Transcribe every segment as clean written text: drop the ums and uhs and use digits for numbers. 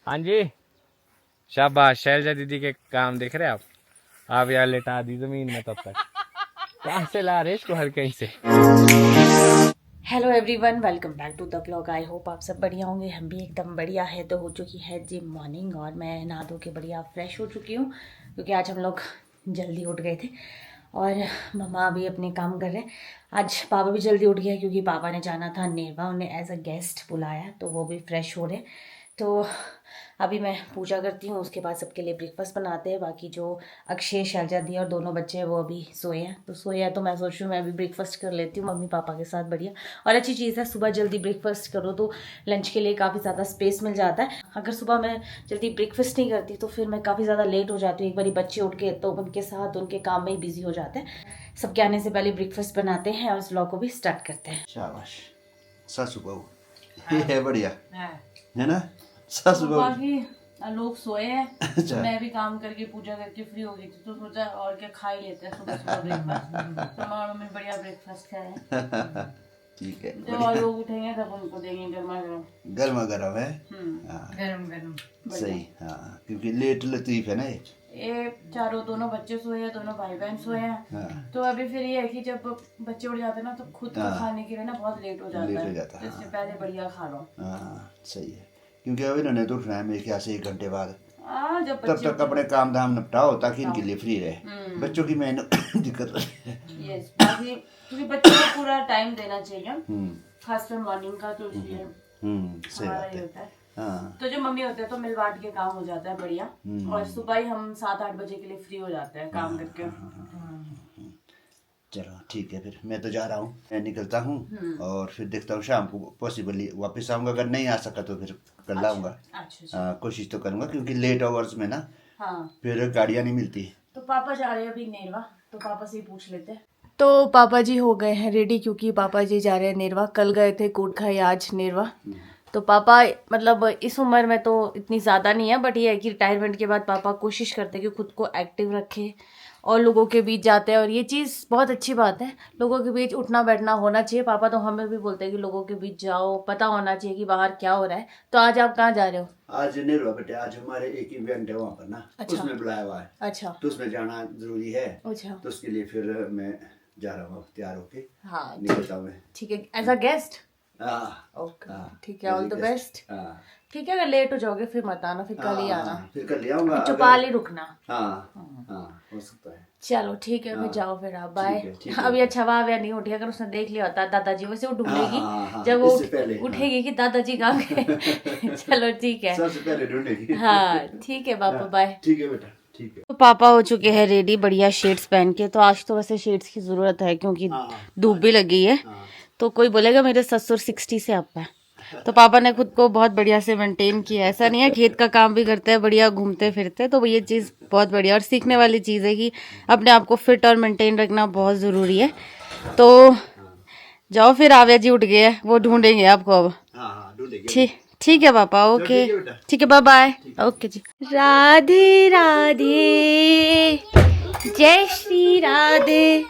हाँ जी, शाबाश। शैलजा दीदी के काम देख रहे हैं आप यार लेटा दी जमीन में तब तक। कहाँ से ला रहे इसको हर कहीं से। Hello everyone, welcome back to the blog. I hope आप सब बढ़िया होंगे, हम भी एकदम बढ़िया है। तो हो चुकी है जी मॉर्निंग और मैं नहा धो के बढ़िया फ्रेश हो चुकी हूँ क्योंकि आज हम लोग जल्दी उठ गए थे और मम्मा अभी अपने काम कर रहे हैं। आज पापा भी जल्दी उठ गया क्योंकि पापा ने जाना था नेरवा, उन्हें एज अ गेस्ट बुलाया, तो वो भी फ्रेश हो रहे। तो अभी मैं पूजा करती हूँ, उसके बाद सबके लिए ब्रेकफास्ट बनाते हैं। बाकी जो अक्षय, शैलजा दी और दोनों बच्चे हैं वो अभी सोए हैं, तो मैं सोच रही हूँ मैं अभी ब्रेकफास्ट कर लेती हूँ मम्मी पापा के साथ। बढ़िया और अच्छी चीज़ है, सुबह जल्दी ब्रेकफास्ट करो तो लंच के लिए काफ़ी ज़्यादा स्पेस मिल जाता है। अगर सुबह मैं जल्दी ब्रेकफास्ट नहीं करती तो फिर मैं काफ़ी ज़्यादा लेट हो जाती हूँ। एक बार बच्चे उठ के तो उनके साथ उनके काम में ही बिजी हो जाते हैं। सबके आने से पहले ब्रेकफास्ट बनाते हैं और इस व्लॉग को भी स्टार्ट करते हैं। शाबाश सासू बहू, ये है बढ़िया है ना। सासू बहू बाकी लोग सोए हैं अच्छा। तो मैं भी काम करके पूजा करके फ्री हो गई थी, तो सोचा और क्या खा ही लेते हैं सुबह सुबह ब्रेकफास्ट। तो हमारा मम्मी बढ़िया ब्रेकफास्ट खाए। ठीक है, जब और लोग उठेंगे तब उनको देंगे गर्मा गर्म। गर्मा गर्म है। हाँ, गरम गरम सही। हाँ, क्योंकि लेट लतीफ है ना ये चारों, दोनों बच्चे सोए हैं, दोनों भाई बहन सोए हैं। हाँ, तो अभी फिर ये है कि जब बच्चे उठ जाते हैं ना तो खुद को हाँ, खाने के लिए ना बहुत लेट हो लेट जाता हो है, जाता तो है। इससे पहले बढ़िया खा लो। हाँ सही है, क्योंकि अब इन्होंने तो उठना है मेरे ख्याल से 1 घंटे बाद। जब तब बच्चे तक अपने काम धाम निपटाओ ताकि इनके लिए फ्री रहे। हम्म। बच्चों की मेहनत दिक्कत है। यस, बाकी क्योंकि बच्चों को पूरा टाइम देना चाहिए, खासकर मॉर्निंग का, तो इसलिए सही हमारा बात ये है। होता है। हाँ, तो जो मम्मी होते हैं तो मिल बांट के काम हो जाता है बढ़िया। और सुबह ही हम 7-8 बजे के लिए फ्री हो जाते हैं काम करके। चलो ठीक है, फिर मैं तो जा रहा हूँ, मैं निकलता हूँ और फिर देखता हूँ शाम को पॉसिबली वापस आऊँगा। अगर नहीं आ सका तो फिर कल आऊँगा। अच्छा। कोशिश तो करूँगा क्योंकि लेट आवर्स में ना हाँ, फिर गाड़ियाँ नहीं मिलती। तो पापा जा रहे हैं अभी नेरवा, तो पापा से ही पूछ लेते हैं। तो पापा जी हो गए हैं रेडी क्योंकि पापा जी जा रहे हैं नेरवा। कल गए थे कोटखाई, आज नेरवा। तो पापा मतलब इस उम्र में तो इतनी ज़्यादा नहीं है, बट ये है कि रिटायरमेंट के बाद पापा कोशिश करते हैं कि खुद को एक्टिव रखे और लोगों के बीच जाते हैं। और ये चीज़ बहुत अच्छी बात है, लोगों के बीच उठना बैठना होना चाहिए। पापा तो हमें भी बोलते हैं कि लोगों के बीच जाओ, पता होना चाहिए कि बाहर क्या हो रहा है। तो आज आप कहाँ जा रहे हो? आज नहीं हुआ बेटे, आज हमारे एक इवेंट है वहाँ पर ना। अच्छा। उसमें बुलाया हुआ है। अच्छा। तो उसमें जाना जरूरी है। अच्छा। तो उसके लिए फिर मैं जा रहा हूँ तैयार होके। हाँ, निकलता हूँ मैं। ठीक है, एज अ गेस्ट। ओके, ठीक है, ऑल द बेस्ट। हाँ, ठीक है, अगर लेट हो जाओगे फिर मत आना, फिर कल ही आना, फिर कल ले आऊंगा। चौपाल ही रुकना। हाँ हाँ, हो सकता है। चलो ठीक है, फिर जाओ फिर आप, बाय। ठीक है। अभी अच्छा वाह नहीं उठी, अगर उसने देख लिया होता दादाजी, वैसे वो ढूंढेगी हाँ, जब वो इससे पहले, उठेगी कि दादाजी कहाँ गए। चलो ठीक है, सबसे पहले ढूंढेगी। हाँ ठीक है पापा, बाय। ठीक है बेटा, ठीक है। तो पापा हो चुके हैं रेडी बढ़िया शेड्स पहन के। तो आज तो वैसे शेड्स की जरूरत है क्योंकि धूप भी लगी है। तो कोई बोलेगा मेरे ससुर 60 से अप है, तो पापा ने खुद को बहुत बढ़िया से मेंटेन किया। ऐसा नहीं है, खेत का काम भी करते हैं, बढ़िया घूमते फिरते। तो ये चीज़ बहुत बढ़िया और सीखने वाली चीज़ है कि अपने आप को फिट और मेंटेन रखना बहुत ज़रूरी है। तो जाओ फिर, आव्या जी उठ गए हैं, वो ढूंढेंगे आपको अब। ठीक ठीक है पापा, ओके ठीक है, बाय बाय। ओके जी, राधे राधे, जय श्री राधे।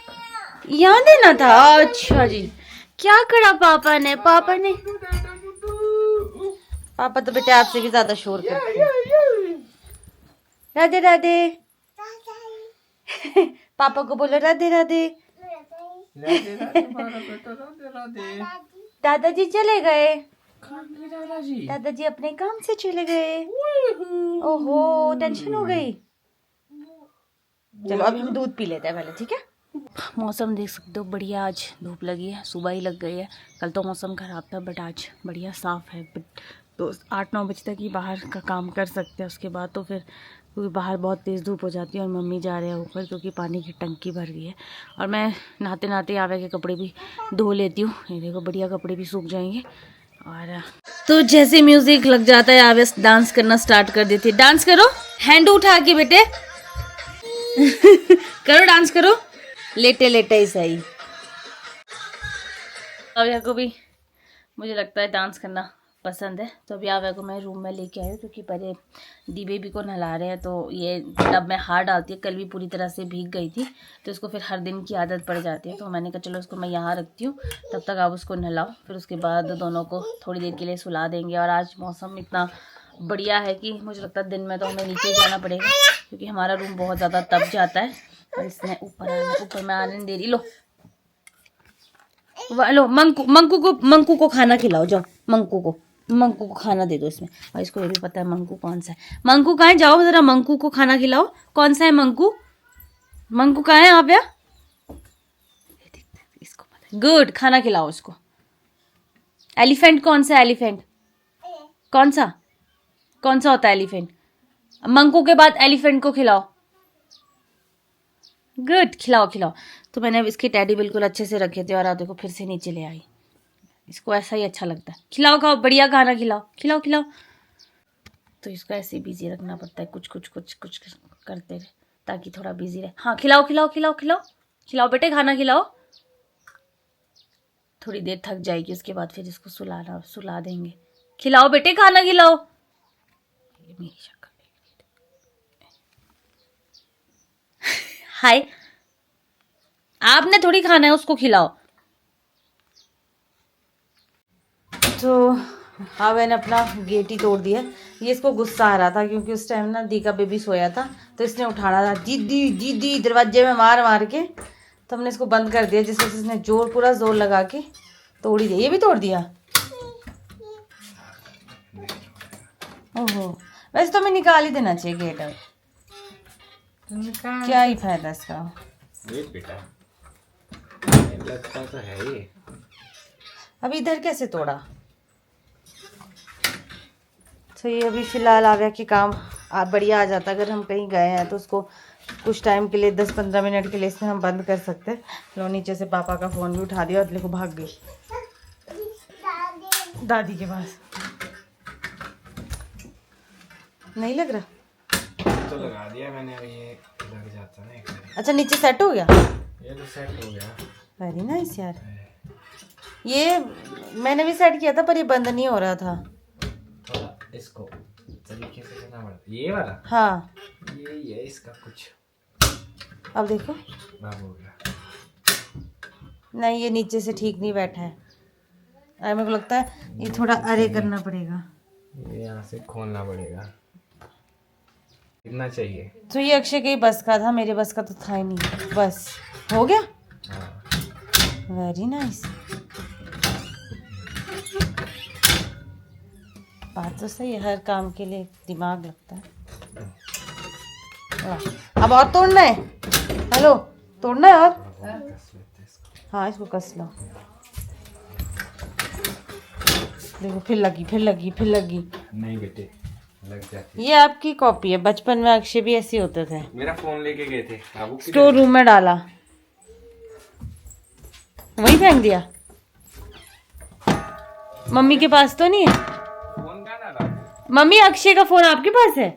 याद है ना था? अच्छा जी, क्या करा पापा ने? पापा तो बेटे आपसे भी ज्यादा शोर करते हैं। राधे राधे। पापा को बोलो राधे राधे। दादाजी चले गए, दादाजी अपने काम से चले गए। ओहो, टेंशन हो गई। चलो अभी हम दूध पी लेते हैं पहले, ठीक है। मौसम देख सकते हो बढ़िया, आज धूप लगी है, सुबह ही लग गई है। कल तो मौसम खराब था बट आज बढ़िया साफ है। तो 8-9 बजे तक ही बाहर का काम कर सकते हैं, उसके बाद तो फिर क्योंकि बाहर बहुत तेज़ धूप हो जाती है। और मम्मी जा रहे हैं ऊपर क्योंकि पानी की टंकी भर गई है। और मैं नहाते नहाते आवे के कपड़े भी धो लेती हूँ, ये देखो बढ़िया कपड़े भी सूख जाएंगे। और तो जैसे म्यूजिक लग जाता है आवे डांस करना स्टार्ट कर देती है। डांस करो, हैंड उठा के बेटे। करो डांस करो, लेटे लेटे ही सही। आव्या को भी मुझे लगता है डांस करना पसंद है, तो अभी आव्या को मैं रूम में लेके आई हूँ क्योंकि पहले दी बेबी को नहला रहे हैं। तो ये टब में हार डालती है, कल भी पूरी तरह से भीग गई थी, तो इसको फिर हर दिन की आदत पड़ जाती है। तो मैंने कहा चलो इसको मैं यहाँ रखती हूँ, तब तक आप उसको नहलाओ, फिर उसके बाद दोनों को थोड़ी देर के लिए सुला देंगे। और आज मौसम इतना बढ़िया है कि मुझे लगता है दिन में तो हमें नीचे जाना पड़ेगा क्योंकि हमारा रूम बहुत ज़्यादा तप जाता है और इसने ऊपर में आने नहीं दे रही। लो मंकू को खाना खिलाओ, जाओ मंकू को खाना दे दो इसमें। और इसको ये भी पता है मंकू कौन सा है। मंकू कहाँ है, जाओ जरा मंकू को खाना खिलाओ। कौन सा है मंकू कहाँ है आप? इसको पता है, गुड, खाना खिलाओ उसको। एलिफेंट कौन सा है? एलिफेंट कौन सा होता है एलिफेंट? मंकू के बाद एलिफेंट को खिलाओ। गुड, खिलाओ। तो मैंने अब इसके टैडी बिल्कुल अच्छे से रखे थे और आप देखो फिर से नीचे ले आई। इसको ऐसा ही अच्छा लगता है। खिलाओ, खाओ, बढ़िया खाना खिलाओ। तो इसको ऐसे ही बिजी रखना पड़ता है, कुछ करते रहे ताकि थोड़ा बिजी रहे। हाँ, खिलाओ बेटे, खाना खिलाओ। थोड़ी देर थक जाएगी, उसके बाद फिर इसको सुला देंगे। खिलाओ बेटे, खाना खिलाओ। ये मेरी शक्ल हाय, आपने थोड़ी खाना है, उसको खिलाओ। तो हाँ, मैंने अपना गेट ही तोड़ दिया। ये इसको गुस्सा आ रहा था क्योंकि उस टाइम ना दी का बेबी सोया था तो इसने उठाना था, दीदी दरवाजे में मार के। तो हमने इसको बंद कर दिया, जिससे इसने पूरा जोर लगा के तोड़ ही दिया। ये भी तोड़ दिया। ओहो, वैसे तो हमें निकाल ही देना चाहिए गेट। अब क्या ही फायदा इसका। बेटा लगता तो है ये। अब इधर कैसे तोड़ा? तो ये अभी फिलहाल आव्या के काम बढ़िया आ जाता। अगर हम कहीं गए हैं तो उसको कुछ टाइम के लिए 10-15 मिनट के लिए इसमें हम बंद कर सकते हैं। लो, नीचे से पापा का फ़ोन भी उठा दिया और देखो भाग गई दादी के पास। नहीं लग रहा तो लगा दिया मैंने, अब ये लग जाता ना। अच्छा, नीचे सेट हो गया। ये तो सेट हो गया। वेरी नाइस यार। ये मैंने भी सेट किया था पर ये बंद नहीं हो रहा था। थोड़ा इसको तरीके से करना पड़ता। ये वाला, हाँ, ये इसका कुछ। अब देखो, हो गया। नहीं, ये नीचे से ठीक नहीं बैठा है। मेरे को लगता है ये थोड़ा अरे करना पड़ेगा। ये यहाँ से खोलना पड़ेगा। कितना चाहिए? तो ये अक्षय के ही बस का था, मेरे बस का तो था ही नहीं। बस हो गया। Very nice. बात तो सही है, हर काम के लिए दिमाग लगता है। अब और तोड़ना है? हेलो, तोड़ना है और? हाँ, इसको कस लो। देखो, फिर लगी। नहीं बेटे, लग जाती। ये आपकी कॉपी है। बचपन में अक्षय भी ऐसे होते थे। मेरा फोन लेके गए थे, स्टोर रूम में डाला, वहीं फेंक दिया। मम्मी के पास तो नहीं है फोन? कहाँ डाला? मम्मी, अक्षय का फोन आपके पास है?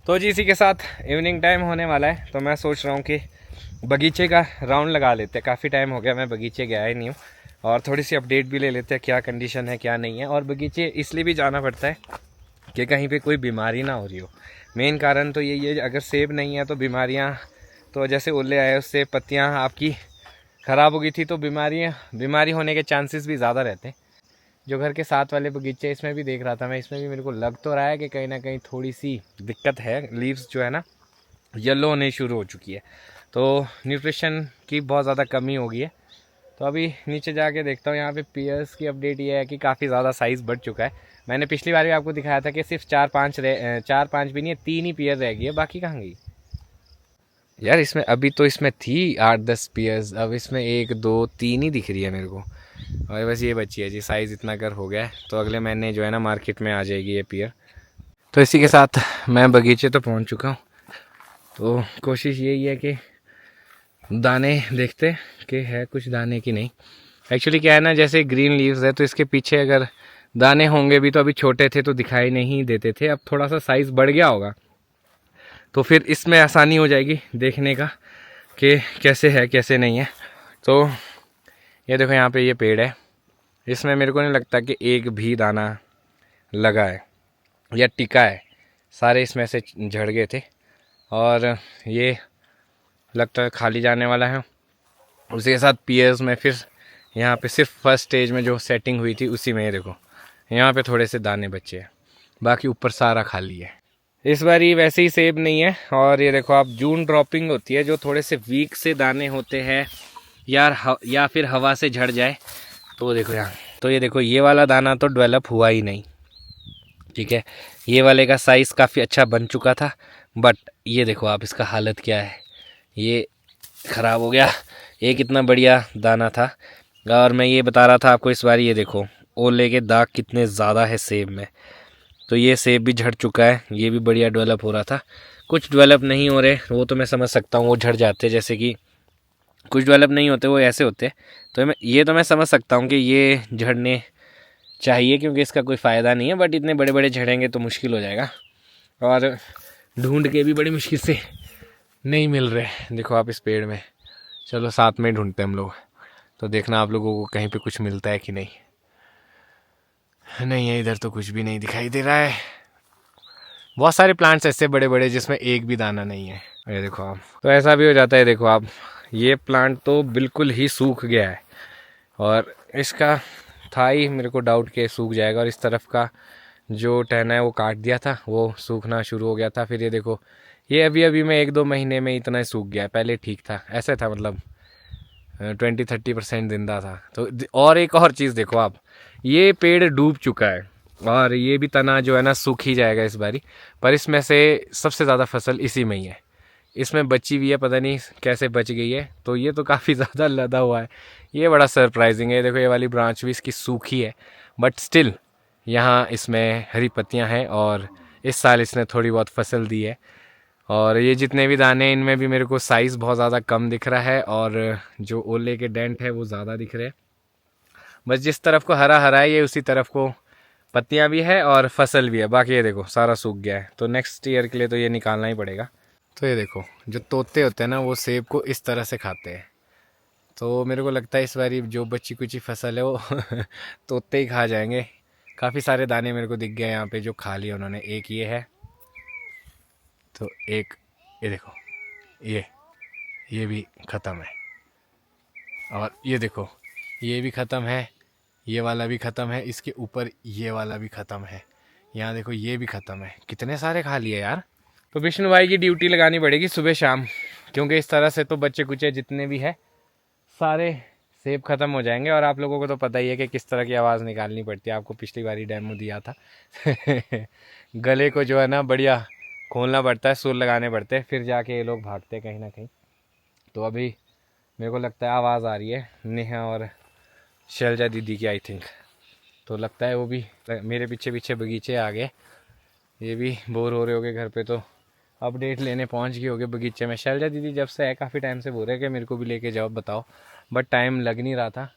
तो जी, इसी के साथ इवनिंग टाइम होने वाला है, तो मैं सोच रहा हूँ कि बगीचे का राउंड लगा लेते हैं। काफ़ी टाइम हो गया मैं बगीचे गया ही नहीं हूँ, और थोड़ी सी अपडेट भी ले लेते हैं क्या कंडीशन है क्या नहीं है। और बगीचे इसलिए भी जाना पड़ता है कि कहीं पे कोई बीमारी ना हो रही हो। मेन कारण तो यही है, अगर सेब नहीं है तो बीमारियाँ, तो जैसे ओले आए उससे पत्तियाँ आपकी ख़राब हो गई थी, तो बीमारी होने के चांसेस भी ज़्यादा रहते हैं। जो घर के साथ वाले बगीचे, इसमें भी देख रहा था मैं, इसमें भी मेरे को लग तो रहा है कि कहीं ना कहीं थोड़ी सी दिक्कत है। लीव्स जो है ना येलो होने शुरू हो चुकी है, तो न्यूट्रिशन की बहुत ज़्यादा कमी हो गई है। तो अभी नीचे जाके देखता हूँ। यहाँ पे पियर्स की अपडेट ये है कि काफ़ी ज़्यादा साइज़ बढ़ चुका है। मैंने पिछली बार भी आपको दिखाया था कि सिर्फ 4-5 भी नहीं है, 3 ही पियर रह गई है, बाकी कहाँ गई यार? इसमें अभी तो इसमें थी 8-10 पियर्स, अब इसमें 1, 2, 3 ही दिख रही है मेरे को, और बस ये बची है जी। साइज़ इतना कर हो गया है, तो अगले महीने जो है ना मार्केट में आ जाएगी ये पियर। तो इसी के साथ मैं बगीचे तो पहुंच चुका हूं, तो कोशिश यही है कि दाने देखते कि है कुछ दाने की नहीं। एक्चुअली क्या है ना, जैसे ग्रीन लीव्स है तो इसके पीछे अगर दाने होंगे भी तो अभी छोटे थे तो दिखाई नहीं देते थे, अब थोड़ा सा साइज़ बढ़ गया होगा तो फिर इसमें आसानी हो जाएगी देखने का कि कैसे है कैसे नहीं है। तो ये देखो, यहाँ पे ये पेड़ है, इसमें मेरे को नहीं लगता कि एक भी दाना लगा है या टिका है, सारे इसमें से झड़ गए थे, और ये लगता है खाली जाने वाला है। उसी के साथ पियर्स में फिर यहाँ पे सिर्फ फर्स्ट स्टेज में जो सेटिंग हुई थी उसी में, ये देखो यहाँ पे थोड़े से दाने बचे हैं, बाकी ऊपर सारा खाली है। इस बार ये वैसे ही सेब नहीं है। और ये देखो आप, जून ड्रॉपिंग होती है, जो थोड़े से वीक से दाने होते हैं या फिर हवा से झड़ जाए, तो देखो यहाँ, तो ये देखो ये वाला दाना तो डेवलप हुआ ही नहीं, ठीक है। ये वाले का साइज़ काफ़ी अच्छा बन चुका था, बट ये देखो आप इसका हालत क्या है, ये ख़राब हो गया। ये कितना बढ़िया दाना था। और मैं ये बता रहा था आपको, इस बार ये देखो ओले के दाग कितने ज़्यादा है सेब में। तो ये सेब भी झड़ चुका है, ये भी बढ़िया डेवलप हो रहा था। कुछ डेवलप नहीं हो रहे, वो तो मैं समझ सकता हूँ, वो झड़ जाते, जैसे कि कुछ डेवलप नहीं होते वो ऐसे होते। तो मैं समझ सकता हूँ कि ये झड़ने चाहिए, क्योंकि इसका कोई फ़ायदा नहीं है। बट इतने बड़े बड़े झड़ेंगे तो मुश्किल हो जाएगा, और ढूंढ के भी बड़ी मुश्किल से नहीं मिल रहे। देखो आप इस पेड़ में, चलो साथ में ढूंढते हैं हम लोग, तो देखना आप लोगों को कहीं पे कुछ मिलता है कि नहीं। नहीं है, इधर तो कुछ भी नहीं दिखाई दे रहा है। बहुत सारे प्लांट्स ऐसे बड़े बड़े जिसमें एक भी दाना नहीं है। ये देखो आप, तो ऐसा भी हो जाता है। देखो आप, ये प्लांट तो बिल्कुल ही सूख गया है, और इसका था ही मेरे को डाउट कि सूख जाएगा। और इस तरफ का जो टहना है वो काट दिया था, वो सूखना शुरू हो गया था। फिर ये देखो, ये अभी में 1-2 महीने में इतना सूख गया है। पहले ठीक था, ऐसा था, मतलब 20-30% जिंदा था। तो और एक और चीज़ देखो आप, ये पेड़ डूब चुका है, और ये भी तना जो है ना सूख ही जाएगा इस बारी। पर इसमें से सबसे ज़्यादा फसल इसी में ही है, इसमें बची हुई है, पता नहीं कैसे बच गई है। तो ये तो काफ़ी ज़्यादा लदा हुआ है, ये बड़ा सरप्राइजिंग है। देखो ये वाली ब्रांच भी इसकी सूखी है, बट स्टिल यहाँ इसमें हरी पत्तियाँ हैं, और इस साल इसने थोड़ी बहुत फसल दी है। और ये जितने भी दाने हैं, इनमें भी मेरे को साइज़ बहुत ज़्यादा कम दिख रहा है, और जो ओले के डेंट है वो ज़्यादा दिख रहे हैं। बस जिस तरफ को हरा हरा है, ये उसी तरफ को पत्तियाँ भी है और फसल भी है। बाकी ये देखो सारा सूख गया है, तो नेक्स्ट ईयर के लिए तो ये निकालना ही पड़ेगा। तो ये देखो, जो तोते होते हैं ना, वो सेब को इस तरह से खाते हैं। तो मेरे को लगता है इस बारी जो बची कुची फसल है वो तोते ही खा जाएंगे। काफ़ी सारे दाने मेरे को दिख गए यहाँ पे जो खा लिए उन्होंने। एक ये है, तो एक ये देखो, ये भी ख़त्म है, और ये देखो ये भी ख़त्म है, ये वाला भी ख़त्म है, इसके ऊपर ये वाला भी ख़त्म है, यहाँ देखो ये भी ख़त्म है। कितने सारे खा लिए यार। तो विष्णु भाई की ड्यूटी लगानी पड़ेगी सुबह शाम, क्योंकि इस तरह से तो बच्चे कुचे जितने भी है सारे सेब ख़त्म हो जाएंगे। और आप लोगों को तो पता ही है कि किस तरह की आवाज़ निकालनी पड़ती है, आपको पिछली बारी डेमो दिया था गले को जो है ना बढ़िया खोलना पड़ता है, सुर लगाने पड़ते हैं, फिर जाके ये लोग भागते हैं कहीं ना कहीं। तो अभी मेरे को लगता है आवाज़ आ रही है नेहा और शैलजा दीदी की, आई थिंक। तो लगता है वो भी मेरे पीछे पीछे बगीचे आ गए, ये भी बोर हो रहे होगे घर पे, तो अपडेट लेने पहुंच गए होगे बगीचे में। शैलजा दीदी जब से है काफ़ी टाइम से बोल रहे कि मेरे को भी लेके जाओ, बताओ, बट टाइम लग नहीं रहा था।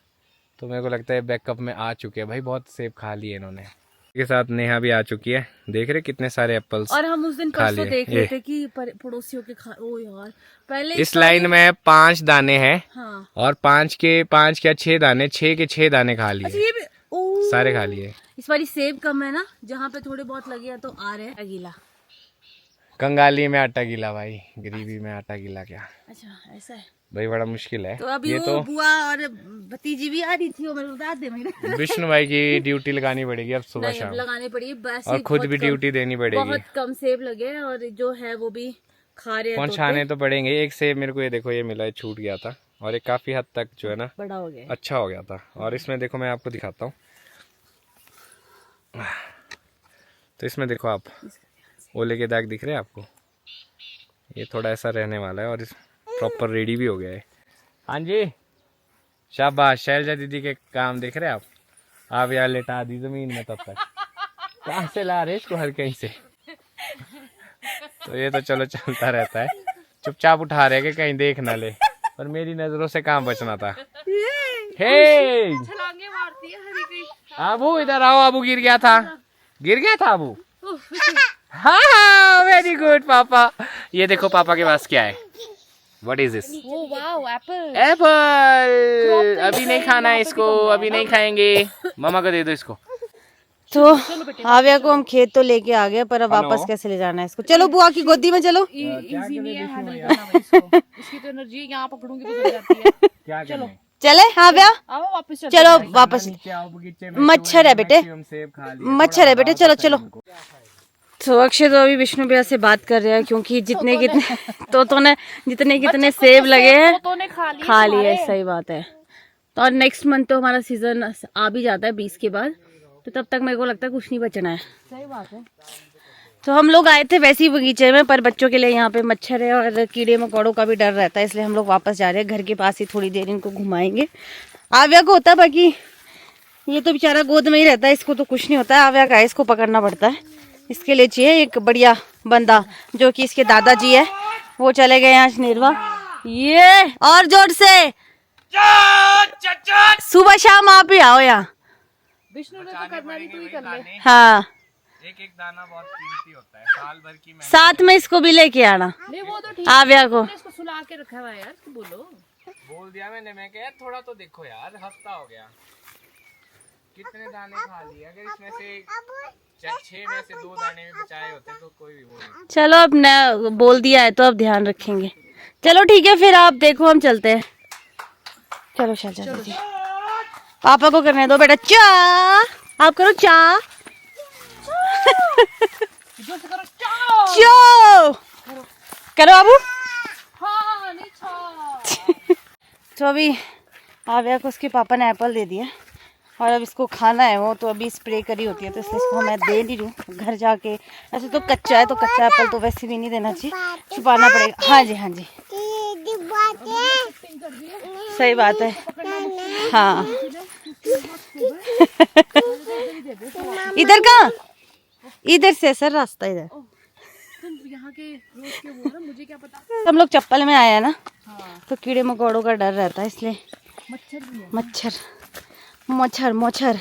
तो मेरे को लगता है बैकअप में आ चुके हैं भाई, बहुत सेब खा लिए इन्होंने। के साथ नेहा भी आ चुकी है, देख रहे कितने सारे एप्पल्स। और हम उस दिन परसों देख रहे थे कि पड़ोसियों के ओ यार, पहले इस लाइन में 5 दाने हैं। हाँ। और 5 क्या 6 दाने, 6 के 6 दाने खा लिए। अच्छा, ये भी सारे खा लिए। इस बारी सेब कम है ना, जहाँ पे थोड़े बहुत लगे हैं तो आ रहे हैं गीला। कंगाली में आटा गीला भाई, गरीबी में आटा गीला क्या। अच्छा ऐसा है भाई, बड़ा मुश्किल है। तो अभी ये वो तो बुआ और भतीजी भी आ रही थी, वो मेरे को बता दे मैंने विष्णु भाई की ड्यूटी लगानी पड़ेगी अब सुबह नहीं, अब शाम, लगानी पड़ेगी बस। और खुद भी ड्यूटी देनी पड़ेगी। बहुत कम सेब लगे हैं, और जो है वो भी खा रहे हैं, पहुंचाने तो पड़ेंगे। एक सेब मेरे को ये देखो ये मिला है, छूट गया था, और ये काफी हद तक जो है ना बड़ा हो गया, अच्छा हो गया था। और इसमें देखो मैं आपको दिखाता हूँ, तो इसमें देखो आप ओले के दाग दिख रहे हैं आपको, ये थोड़ा ऐसा रहने वाला है, और इस प्रॉपर रेडी भी हो गया है। हाँ जी, शाबाश। शैलजा दीदी के काम देख रहे हैं आप यार लेटा दी जमीन में, तब तक कहाँ से ला रहे इसको हर कहीं से। तो ये तो चलो चलता रहता है, चुपचाप उठा रहे कि कहीं देख ना ले, पर मेरी नजरों से कहाँ बचना था। हे आबू इधर आओ, आबू गिर गया था आबू। हाँ वेरी गुड पापा। ये देखो पापा के पास क्या है, व्हाट इज दिस? एप्पल। अभी नहीं खाना है इसको, अभी नहीं खाएंगे, मामा को दे दो इसको। तो आव्या को हम खेत तो लेके आ गए, पर अब वापस कैसे ले जाना है इसको? चलो बुआ की गोदी में चलो। इजी नहीं है हैंडल करना भाई इसको। इसकी तो एनर्जी यहाँ पकड़ूंगी तो गिर जाती है। चलो चले आव्या, आओ वापस चलते चलो हैं। वापस। मच्छर है बेटे, मच्छर है बेटे, चलो चलो। तो अक्षय तो अभी विष्णु भैया से बात कर रहा है, क्योंकि जितने कितने तोतों ने जितने कितने सेब लगे हैं तोतों ने खा लिए। सही बात है। तो और नेक्स्ट मंथ तो हमारा सीजन आ भी जाता है 20 के बाद, तो तब तक मेरे को लगता है कुछ नहीं बचना है। सही बात है। तो हम लोग आए थे वैसे ही बगीचे में, पर बच्चों के लिए यहाँ पे मच्छर है और कीड़े मकोड़ों का भी डर रहता है, इसलिए हम लोग वापस जा रहे हैं। घर के पास ही थोड़ी देर इनको घुमाएंगे। आव्या को होता है, बाकी ये तो बेचारा गोद में ही रहता है, इसको तो कुछ नहीं होता है। आव्या का है, इसको पकड़ना पड़ता है। इसके लिए चाहिए एक बढ़िया बंदा, जो कि इसके दादाजी है, वो चले गए आज निर्वा। ये और जोर से सुबह शाम आप ही आओ यहाँ। विष्णु ने तो करना भी, तू ही कर ले। हाँ, एक एक दाना बहुत कीमती होता है, साल भर की मेहनत। साथ में इसको भी लेके आना, नहीं वो तो ठीक आव्या को। है, इसको सुला के रखा हुआ है यार। तू बोल दिया मैंने, मैं कहा थोड़ा तो देखो यार, हफ्ता हो गया, कितने दाने खा लिए। अगर इसमें से 6 में से 2 दाने भी बचाए होते तो कोई भी वो नहीं। चलो अब न बोल दिया है तो अब ध्यान रखेंगे। चलो ठीक है, फिर आप देखो, हम चलते हैं। चलो चलो जी, पापा को करने दो बेटा। चा आप करो चा। चो करो बाबू। तो अभी आव्या को उसके पापा ने एप्पल दे दिया और अब इसको खाना है। वो तो अभी स्प्रे करी होती है, तो इसलिए इसको मैं दे नहीं रही। घर जाके ऐसे तो कच्चा है, तो कच्चा एप्पल तो वैसे भी नहीं देना चाहिए, छुपाना पड़ेगा। हाँ जी हाँ जी, सही बात है। हाँ इधर कहाँ, इधर से सर रास्ता इधर। यहाँ के रोज के वो ना, मुझे क्या पता। हम लोग चप्पल में आए हैं ना, तो कीड़े मकोड़ों का डर रहता है, इसलिए मच्छर भी है। मच्छर मच्छर।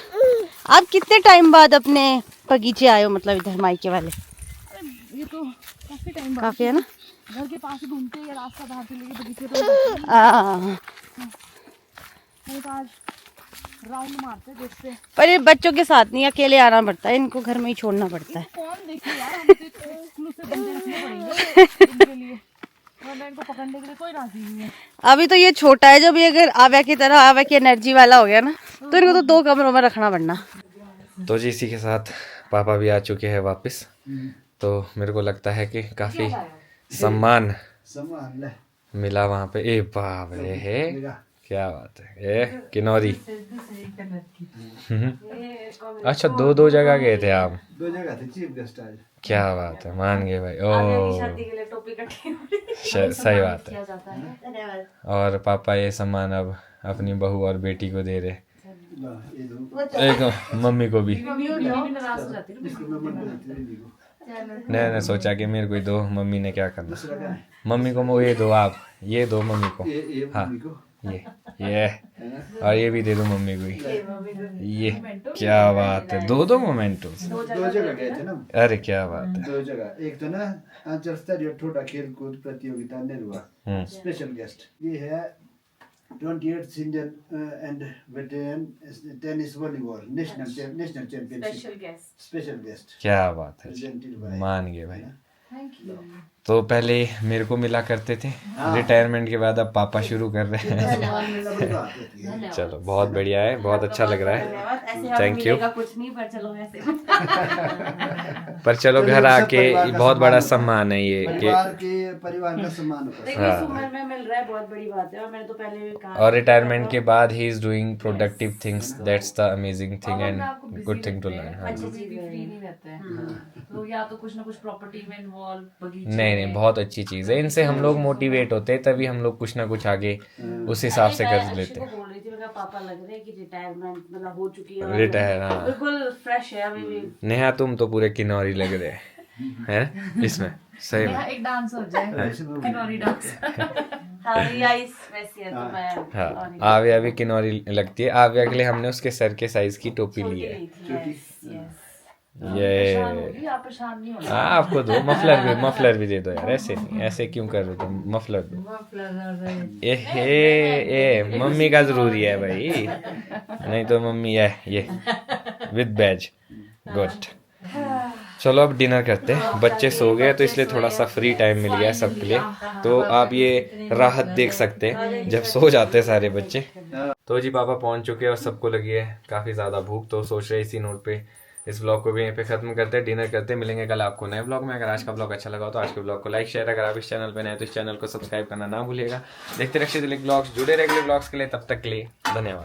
आप कितने टाइम बाद अपने बगीचे आए हो, मतलब इधर मायके वाले? अरे ये तो काफी टाइम काफी है ना। घर के पास ही घूमते हैं या रास्ता बाहर से लेके बगीचे पे आज राउंड मारते हैं देखते हैं। पर ये बच्चों के साथ नहीं, अकेले आना पड़ता है, इनको घर में ही छोड़ना पड़ता है। कौन देखे यार, हमें तो एक्सक्लूसिव बंदे रखने पड़ेंगे इनके लिए, वरना इनको पकड़ने के लिए कोई राजी नहीं है। अभी तो ये छोटा है, जब ये अगर आव्या की तरह आव्या की एनर्जी वाला हो गया ना, तो इनको तो 2 कमरों में रखना पड़ना। तो जी इसी के साथ पापा भी आ चुके हैं वापस। तो मेरे को लगता है कि काफी सम्मान मिला वहाँ पे। ए बाप रे, है क्या बात है। ए किनौरी। अच्छा 2 जगह गए थे आप? 2 जगह थे, चीफ गेस्ट आज। क्या बात है, मान गए भाई। ओ सही बात है। और पापा ये सम्मान अब अपनी बहू और बेटी को दे रहे, एक मम्मी को भी। मैंने सोचा कि मेरे को ही दो, मम्मी ने क्या करना। मम्मी को वो ये दो, आप ये दो मम्मी को। हाँ ये और ये भी दे दो मम्मी को ही। ये क्या बात है, 2 मोमेंटोस। 2 जगह गए थे ना। अरे क्या बात है। 2 जगह, एक तो ना अंचल स्तरीय छोटा खेल कूद प्रतियोगिता नेरुआ, स्पेशल गेस्ट। ये है 28th senior and veteran tennis volleyball national championship special guest. क्या बात है, मान गए भाई। तो पहले मेरे को मिला करते थे, रिटायरमेंट के बाद अब पापा शुरू कर रहे हैं। चलो बहुत बढ़िया है, बहुत अच्छा लग रहा है, थैंक यू। कुछ नहीं, पर चलो ऐसे पर चलो घर आके बहुत बड़ा सम्मान है ये परिवार का सम्मान उम्र में मिल रहा है, बहुत बड़ी बात है। और मैंने तो पहले भी कहा, और रिटायरमेंट के बाद he is doing productive things, that's the amazing thing and good thing to learn. Free नहीं रहते हैं, तो या तो कुछ ना कुछ प्रॉपर्टी में इन्वॉल्व, बगीचे। नहीं बहुत अच्छी चीज है, इनसे हम लोग मोटिवेट होते हैं, तभी हम लोग कुछ ना कुछ आगे उस हिसाब से कर लेते हैं। बोल रही थी, मेरा पापा लग रहे हैं कि रिटायरमेंट मतलब हो चुकी है, रिटायर। हाँ बिल्कुल फ्रेश है अभी भी। नेहा तुम तो पूरे किन्नौरी लग रहे हैं इसमें, सही में। एक डांस हो जाए, किन्नौरी डांस। हाँ वैसी है, तो मैं हाँ आव्या भी किन्नौरी लगती है। आव्या के लिए हमने उसके सर के साइज की टोपी ली है। ये हाँ आपको दो, मफलर भी दे दो यार, ऐसे नहीं, ऐसे क्यों कर रहे हो तुम, मफलर दो। ए मम्मी का जरूरी है भाई, नहीं तो मम्मी है ये विद बैज। गुड। चलो अब डिनर करते हैं। बच्चे सो गए तो इसलिए थोड़ा सा फ्री टाइम मिल गया है सबके लिए, तो आप ये राहत देख सकते हैं जब सो जाते हैं सारे बच्चे। तो जी पापा पहुंच चुके हैं और सबको लगी है काफ़ी ज़्यादा भूख, तो सोच रहे इसी नोट पे इस ब्लॉग को भी यहीं पे खत्म करते हैं, डिनर करते हैं। मिलेंगे कल आपको नए ब्लॉग में। अगर आज का ब्लॉग अच्छा लगा तो आज के ब्लॉग को लाइक शेयर, अगर आप इस चैनल पे नए तो इस चैनल को सब्सक्राइब करना ना भूलिएगा। देखते रहिए ब्लॉग्स, जुड़े रहिए ब्लॉग्स के लिए। तब तक के लिए धन्यवाद।